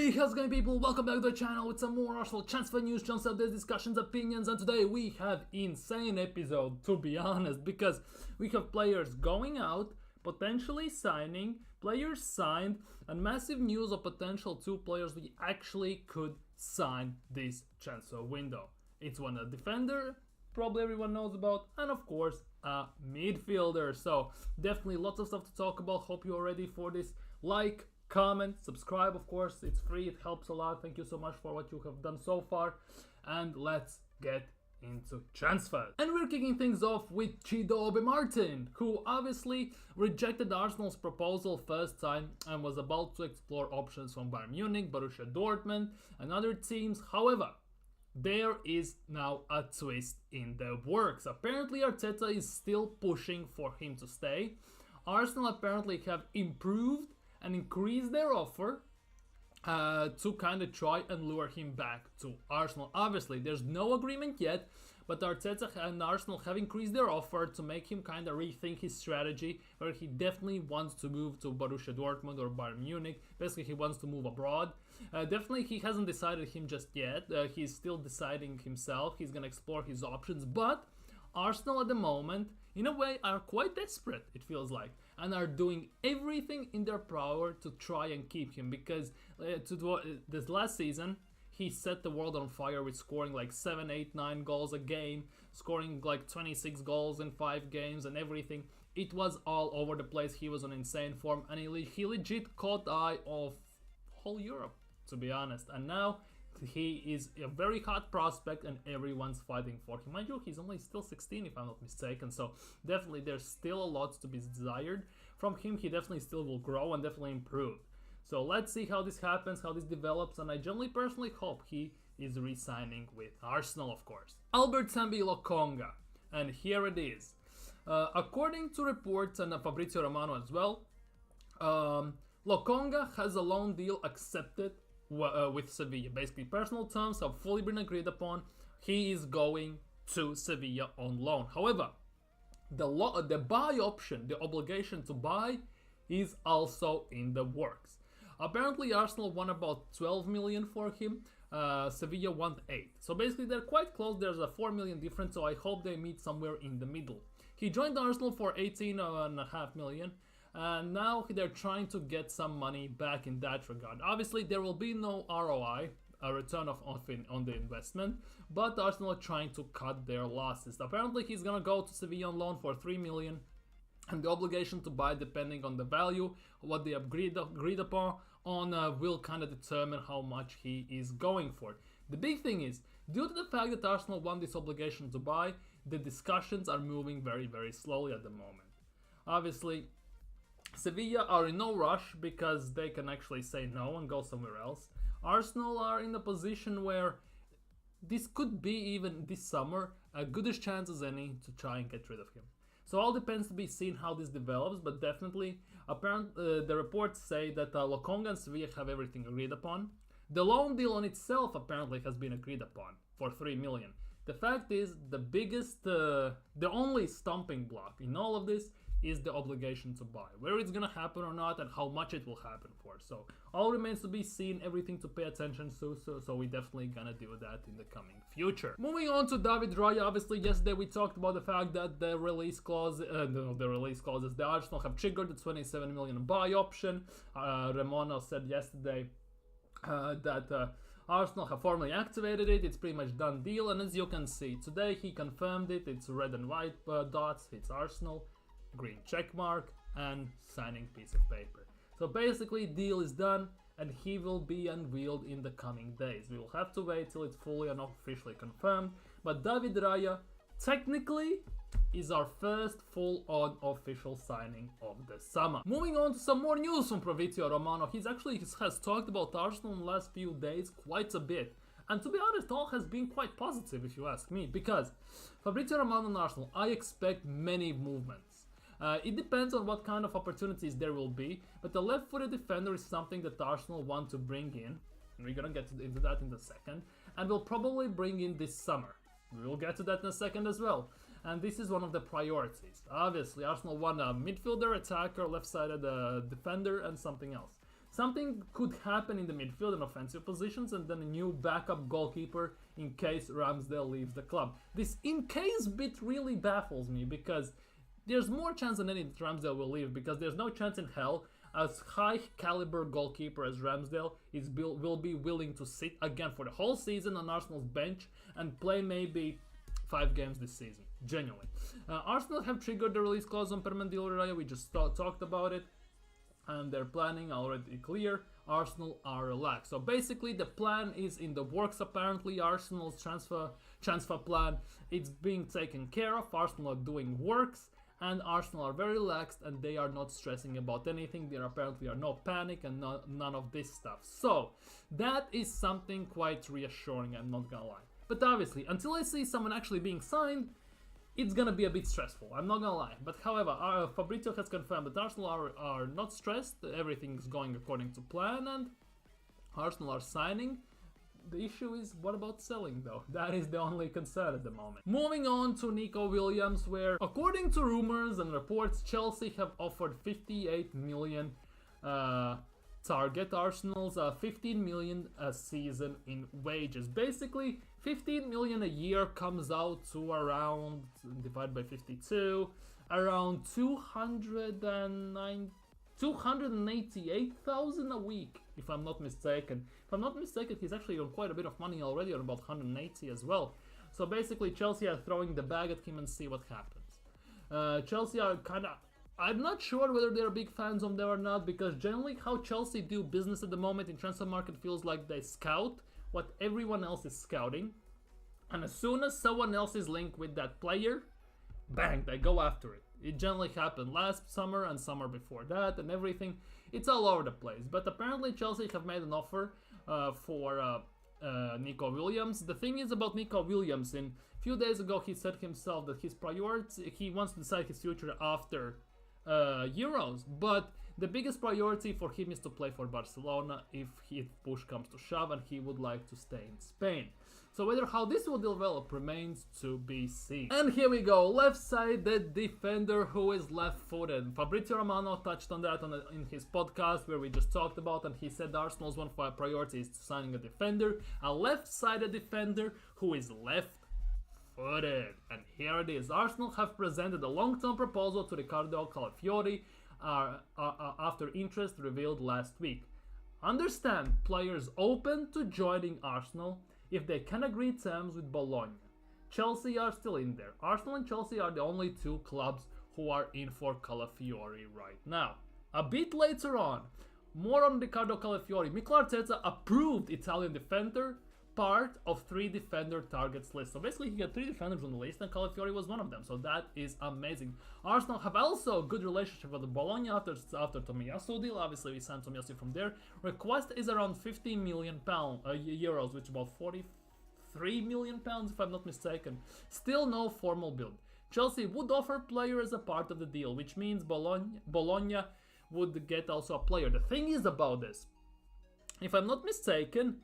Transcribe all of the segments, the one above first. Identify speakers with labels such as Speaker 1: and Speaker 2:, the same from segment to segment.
Speaker 1: Hey, how's it going, people? Welcome back to the channel with some more Arsenal transfer news, transfer updates, discussions, opinions, and today we have insane episode, to be honest, because we have players going out, potentially signing, players signed, and massive news of potential 2 players we actually could sign this transfer window. It's one a defender, probably everyone knows about, and of course a midfielder. So definitely lots of stuff to talk about. Hope you're ready for this. Like, comment, subscribe, of course, it's free, it helps a lot. Thank you so much for what you have done so far, and let's get into transfers. And we're kicking things off with Chido Obi-Martin, who obviously rejected Arsenal's proposal first time and was about to explore options from Bayern Munich, Borussia Dortmund and other teams. However, there is now a twist in the works. Apparently Arteta is still pushing for him to stay. Arsenal apparently have improved and increase their offer to kind of try and lure him back to Arsenal. Obviously, there's no agreement yet, but Arteta and Arsenal have increased their offer to make him kind of rethink his strategy, where he definitely wants to move to Borussia Dortmund or Bayern Munich. Basically, he wants to move abroad. Definitely, he hasn't decided him just yet. He's still deciding himself. He's going to explore his options, but Arsenal at the moment, in a way, are quite desperate, it feels like, and are doing everything in their power to try and keep him, because this last season, he set the world on fire with scoring like 7, 8, 9 goals a game, scoring like 26 goals in 5 games and everything. It was all over the place. He was on insane form, and he legit caught the eye of whole Europe, to be honest. And now he is a very hot prospect and everyone's fighting for him. Mind you, he's only still 16 if I'm not mistaken, so definitely there's still a lot to be desired from him. He definitely still will grow and definitely improve. So let's see how this happens, how this develops, and I generally personally hope he is re-signing with Arsenal, of course. Sambi Lokonga, and here it is. According to reports and Fabrizio Romano as well, Lokonga has a loan deal accepted with Sevilla. Basically, personal terms have fully been agreed upon. He is going to Sevilla on loan. However, the buy option, the obligation to buy, is also in the works. Apparently, Arsenal won about 12 million for him. Sevilla won 8. So basically, they're quite close. There's a 4 million difference. So I hope they meet somewhere in the middle. He joined Arsenal for 18.5 million. And now they're trying to get some money back in that regard. Obviously, there will be no ROI, a return on the investment, but Arsenal are trying to cut their losses. Apparently, he's gonna go to Sevilla on loan for 3 million, and the obligation to buy, depending on the value, what they agreed upon, will kind of determine how much he is going for. The big thing is, due to the fact that Arsenal won this obligation to buy, the discussions are moving very, very slowly at the moment. Obviously, Sevilla are in no rush because they can actually say no and go somewhere else. Arsenal are in a position where this could be, even this summer, a goodish chance as any to try and get rid of him. So all depends to be seen how this develops, but definitely the reports say that Lokonga and Sevilla have everything agreed upon. The loan deal on itself apparently has been agreed upon for 3 million. The fact is, the only stumbling block in all of this is the obligation to buy. Whether it's gonna happen or not and how much it will happen for. So all remains to be seen, everything to pay attention to, so we definitely gonna do that in the coming future. Moving on to David Raya, obviously yesterday we talked about the fact that the release clauses, the Arsenal have triggered the 27 million buy option. Romano said yesterday that Arsenal have formally activated it. It's pretty much done deal, and as you can see, today he confirmed it. It's red and white dots, it's Arsenal, green check mark, and signing piece of paper. So basically, deal is done, and he will be unveiled in the coming days. We will have to wait till it's fully and officially confirmed, but David Raya technically is our first full-on official signing of the summer. Moving on to some more news from Fabrizio Romano. He has talked about Arsenal in the last few days quite a bit. And to be honest, all has been quite positive if you ask me, because Fabrizio Romano and Arsenal, I expect many movements. It depends on what kind of opportunities there will be, but the left-footed defender is something that Arsenal want to bring in, and we're gonna get into that in a second, and we'll probably bring in this summer. We will get to that in a second as well. And this is one of the priorities. Obviously, Arsenal want a midfielder, attacker, left-sided defender, and something else. something could happen in the midfield and offensive positions, and then a new backup goalkeeper in case Ramsdale leaves the club. This "in case" bit really baffles me, because there's more chance than any that Ramsdale will leave, because there's no chance in hell as high caliber goalkeeper as Ramsdale will be willing to sit again for the whole season on Arsenal's bench and play maybe 5 games this season. Genuinely. Arsenal have triggered the release clause on Permanent Raya. We just talked about it, and their planning already clear. Arsenal are relaxed. So basically the plan is in the works apparently. Arsenal's transfer plan, it's being taken care of. Arsenal are doing works, and Arsenal are very relaxed, and they are not stressing about anything. There apparently are no panic and none of this stuff. So that is something quite reassuring, I'm not gonna lie. But obviously, until I see someone actually being signed, it's gonna be a bit stressful, I'm not gonna lie. But however, Fabrizio has confirmed that Arsenal are not stressed, everything's going according to plan, and Arsenal are signing. The issue is, what about selling though? That is the only concern at the moment. Moving on to Nico Williams, where according to rumors and reports, Chelsea have offered 58 million target Arsenal's 15 million a season in wages. Basically 15 million a year comes out to around, divided by 52, around 288,000 a week, if I'm not mistaken. If I'm not mistaken, he's actually on quite a bit of money already, on about 180 as well. So basically Chelsea are throwing the bag at him and see what happens. Chelsea are kind of, I'm not sure whether they're big fans of them or not, because generally how Chelsea do business at the moment in transfer market feels like they scout what everyone else is scouting, and as soon as someone else is linked with that player, bang, they go after it. It generally happened last summer and summer before that and everything. It's all over the place. But apparently Chelsea have made an offer for Nico Williams. The thing is about Nico Williams, a few days ago he said himself that his priority, he wants to decide his future after Euros, but the biggest priority for him is to play for Barcelona if push comes to shove, and he would like to stay in Spain. So how this will develop remains to be seen. And here we go, left-sided defender who is left-footed. Fabrizio Romano touched on that in his podcast where we just talked about, and he said Arsenal's one of our priorities is signing a defender, a left-sided defender who is left-footed. And here it is. Arsenal have presented a long-term proposal to Ricardo Calafiori after interest revealed last week. Understand, players open to joining Arsenal if they can agree terms with Bologna. Chelsea are still in there. Arsenal and Chelsea are the only two clubs who are in for Calafiori right now. A bit later on, more on Ricardo Calafiori. Mikel Arteta approved Italian defender, part of 3 defender targets list. So basically he got 3 defenders on the list and Calafiori was one of them. So that is amazing. Arsenal have also a good relationship with the Bologna after Tomiyasu deal. Obviously we signed Tomiyasu from there. Request is around 50 million euros, which is about 43 million pounds if I'm not mistaken. Still no formal build. Chelsea would offer player as a part of the deal, which means Bologna would get also a player. The thing is about this, if I'm not mistaken,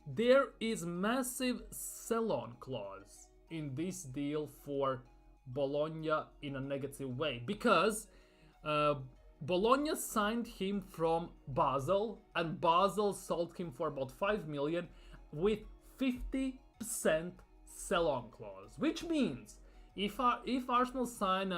Speaker 1: there is massive sell-on clause in this deal for Bologna in a negative way, because Bologna signed him from Basel and Basel sold him for about 5 million with 50% sell-on clause, which means if Arsenal sign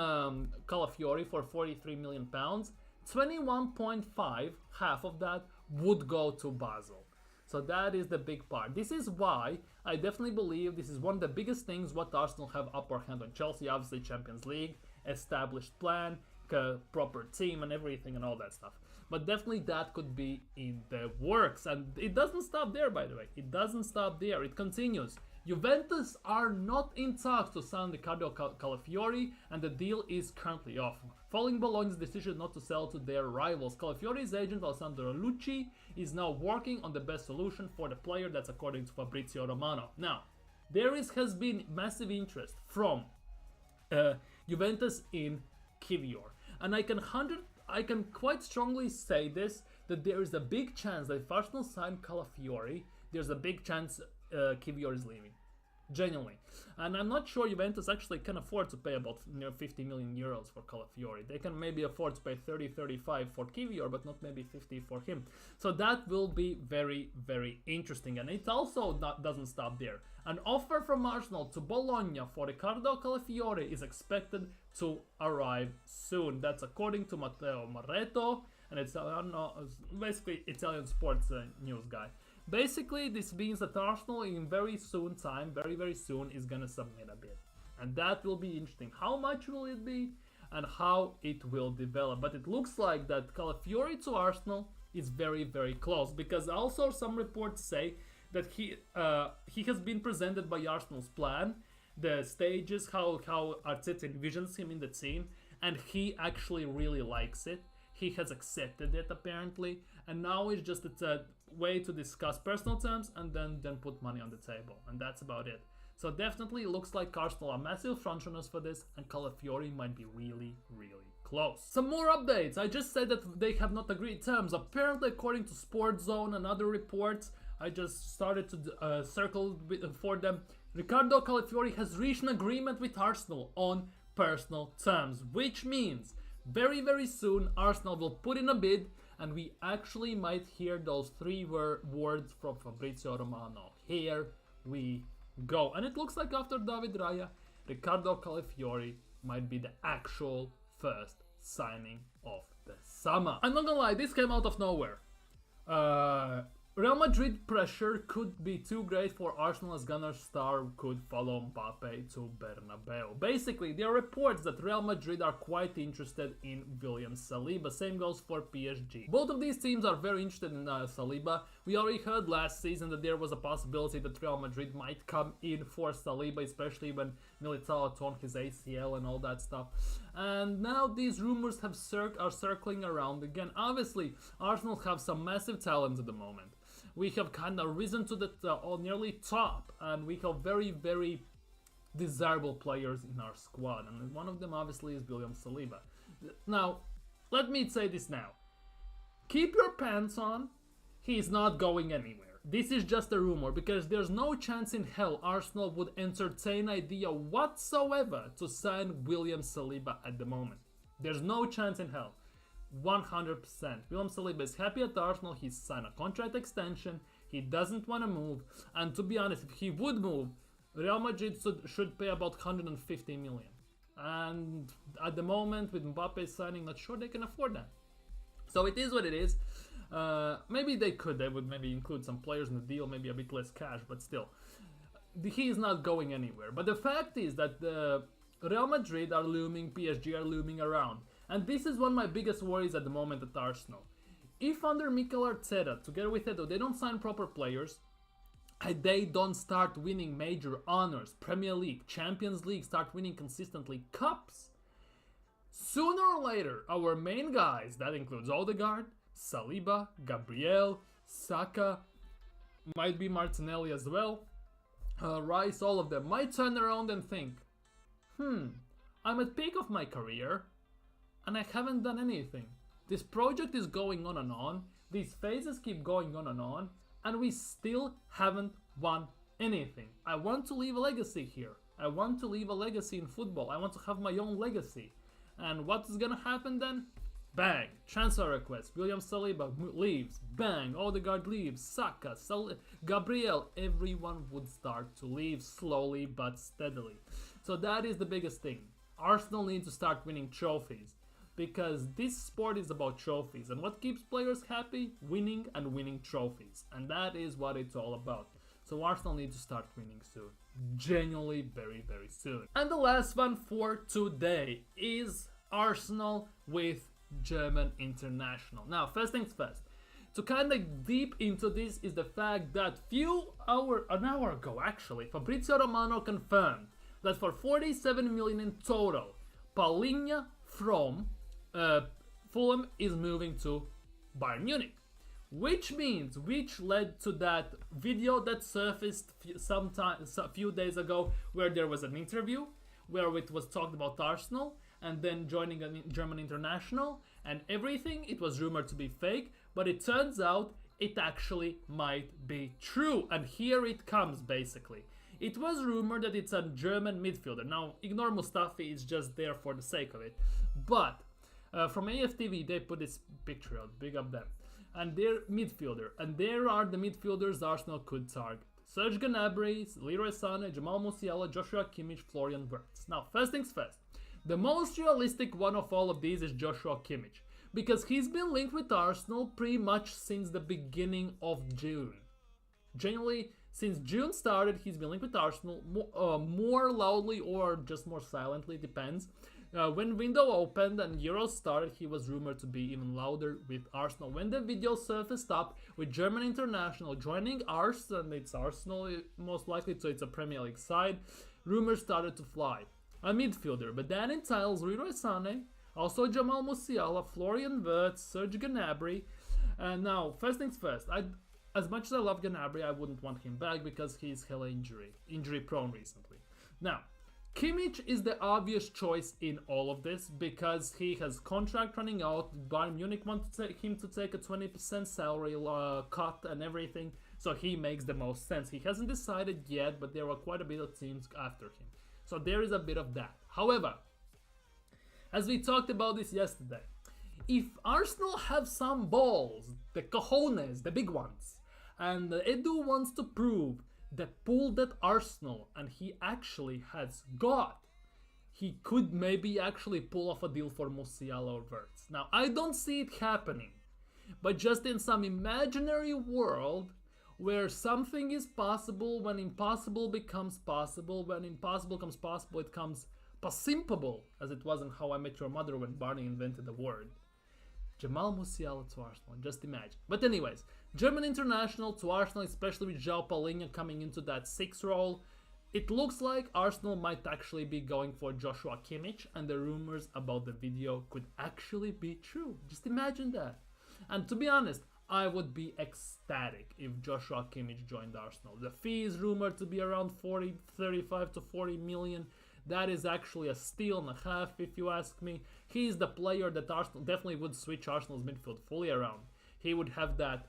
Speaker 1: Calafiori for 43 million pounds, 21.5, half of that, would go to Basel. So that is the big part. This is why I definitely believe this is one of the biggest things what Arsenal have upper hand on Chelsea. Obviously Champions League, established plan, proper team and everything and all that stuff. But definitely that could be in the works. And it doesn't stop there, by the way. It doesn't stop there. It continues. Juventus are not in talks to sign Ricardo Calafiori, and the deal is currently off, following Bologna's decision not to sell to their rivals. Calafiori's agent Alessandro Lucci is now working on the best solution for the player. That's according to Fabrizio Romano. Now, has been massive interest from Juventus in Kivior, and I can quite strongly say this, that there is a big chance that if Arsenal sign Calafiori, there's a big chance Kivior is leaving. genuinely. And I'm not sure Juventus actually can afford to pay about 50 million euros for Calafiori. They can maybe afford to pay 30, 35 for Kiwior, but not maybe 50 for him. So that will be very, very interesting. And it also doesn't stop there. An offer from Arsenal to Bologna for Ricardo Calafiori is expected to arrive soon. That's according to Matteo Moretto, and it's basically Italian sports news guy. Basically, this means that Arsenal in very soon time, very, very soon, is gonna submit a bid. And that will be interesting. How much will it be and how it will develop? But it looks like that Calafiori to Arsenal is very, very close, because also some reports say that he has been presented by Arsenal's plan, the stages, how Arteta envisions him in the team, and he actually really likes it. He has accepted it apparently, and now it's just a way to discuss personal terms and then put money on the table, and that's about it. So definitely it looks like Arsenal are massive frontrunners for this, and Calafiori might be really, really close. Some more updates. I just said that they have not agreed terms. Apparently, according to Sports Zone and other reports, I just started to circle for them. Ricardo Calafiori has reached an agreement with Arsenal on personal terms, which means very, very soon Arsenal will put in a bid, and we actually might hear those three words from Fabrizio Romano. Here we go. And it looks like after David Raya, Ricardo Calafiori might be the actual first signing of the summer. I'm not gonna lie, this came out of nowhere. Real Madrid pressure could be too great for Arsenal, as Gunner's star could follow Mbappe to Bernabeu. Basically, there are reports that Real Madrid are quite interested in Williams Saliba. Same goes for PSG. Both of these teams are very interested in Saliba. We already heard last season that there was a possibility that Real Madrid might come in for Saliba, especially when Militao torn his ACL and all that stuff. And now these rumors are circling around again. Obviously, Arsenal have some massive talent at the moment. We have kind of risen to the nearly top, and we have very, very desirable players in our squad, and one of them obviously is William Saliba. Now, let me say this now. Keep your pants on, he's not going anywhere. This is just a rumor, because there's no chance in hell Arsenal would entertain idea whatsoever to sign William Saliba at the moment. There's no chance in hell. 100%. William Saliba is happy at Arsenal. He's signed a contract extension. He doesn't want to move. And to be honest, if he would move, Real Madrid should pay about 150 million. And at the moment, with Mbappe signing, not sure they can afford that. So it is what it is. Maybe they could. They would maybe include some players in the deal, maybe a bit less cash, but still. He is not going anywhere. But the fact is that Real Madrid are looming, PSG are looming around. And this is one of my biggest worries at the moment at Arsenal. If under Mikel Arteta, together with Edo, they don't sign proper players, and they don't start winning major honors, Premier League, Champions League, start winning consistently cups, sooner or later, our main guys, that includes Odegaard, Saliba, Gabriel, Saka, might be Martinelli as well, Rice, all of them, might turn around and think, I'm at peak of my career, and I haven't done anything. This project is going on, these phases keep going on, and we still haven't won anything. I want to leave a legacy here. I want to leave a legacy in football. I want to have my own legacy. And what is gonna happen then? Bang! Transfer request. William Saliba leaves. Bang! Odegaard leaves. Saka, Gabriel. Everyone would start to leave slowly but steadily. So that is the biggest thing. Arsenal need to start winning trophies, because this sport is about trophies, and what keeps players happy? Winning and winning trophies, and that is what it's all about. So Arsenal need to start winning soon, genuinely very, very soon. And the last one for today is Arsenal with German international. Now, first things first, to kind of deep into this is the fact that an hour ago actually, Fabrizio Romano confirmed that for 47 million in total, Paulinho from Fulham is moving to Bayern Munich, which led to that video that surfaced a few days ago, where there was an interview where it was talked about Arsenal and then joining a German international and everything. It was rumored to be fake, but it turns out it actually might be true, and here it comes basically. It was rumored that it's a German midfielder. Now, ignore Mustafi, it's just there for the sake of it. But from AFTV, they put this picture out, big up them. And they're midfielder. And there are the midfielders Arsenal could target. Serge Gnabry, Leroy Sané, Jamal Musiala, Joshua Kimmich, Florian Wirtz. Now, first things first. The most realistic one of all of these is Joshua Kimmich. Because he's been linked with Arsenal pretty much since the beginning of June. Generally, since June started, he's been linked with Arsenal more loudly or just more silently, depends. When window opened and Euros started, he was rumored to be even louder with Arsenal. When the video surfaced up with German international joining Arsenal, it's Arsenal most likely, so it's a Premier League side, rumors started to fly. A midfielder, but that entails Leroy Sané, also Jamal Musiala, Florian Wirtz, Serge Gnabry. And now, first things first, as much as I love Gnabry, I wouldn't want him back because he's hella injury prone recently. Now, Kimmich is the obvious choice in all of this because he has contract running out. Bayern Munich want to him to take a 20% salary cut and everything, so he makes the most sense. He hasn't decided yet, but there are quite a bit of teams after him. So there is a bit of that. However, as we talked about this yesterday, if Arsenal have some balls, the cojones, the big ones, and Edu wants to prove the pull that Arsenal and he actually has got, he could maybe actually pull off a deal for Musiala or Wirtz. Now, I don't see it happening, but just in some imaginary world where something is possible, when impossible becomes possible, when impossible becomes possible, it comes possible, as it was in How I Met Your Mother when Barney invented the word. Jamal Musiala to Arsenal, just imagine. But anyways, German international to Arsenal, especially with João Palhinha coming into that 6 role. It looks like Arsenal might actually be going for Joshua Kimmich, and the rumors about the video could actually be true. Just imagine that. And to be honest, I would be ecstatic if Joshua Kimmich joined Arsenal. The fee is rumored to be around 35 to 40 million. That is actually a steal and a half, if you ask me. He is the player that Arsenal definitely would switch Arsenal's midfield fully around. He would have that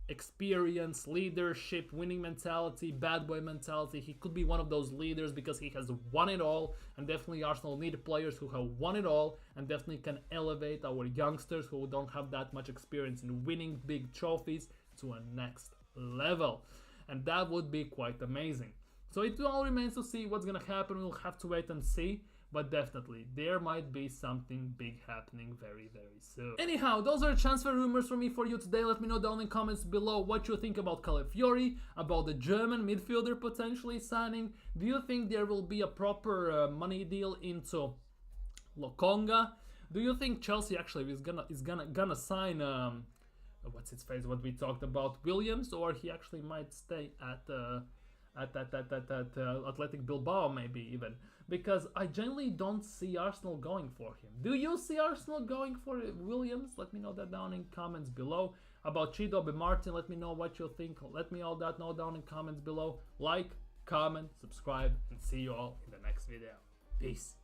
Speaker 1: experience, leadership, winning mentality, bad boy mentality. He could be one of those leaders because he has won it all, and definitely Arsenal need players who have won it all and definitely can elevate our youngsters who don't have that much experience in winning big trophies to a next level. And that would be quite amazing. So it all remains to see what's gonna happen. We'll have to wait and see. But definitely, there might be something big happening very, very soon. Anyhow, those are transfer rumors for me for you today. Let me know down in the comments below what you think about Calafiori, about the German midfielder potentially signing. Do you think there will be a proper money deal into Lokonga? Do you think Chelsea actually is gonna sign what's its face? What we talked about, Williams, or he actually might stay at Athletic Bilbao maybe even, because I generally don't see Arsenal going for him. Do you see Arsenal going for Williams? Let me know that down in comments below. About Chido Obi-Martin, let me know what you think. Let me all that know down in comments below. Like, comment, subscribe, and see you all in the next video. Peace.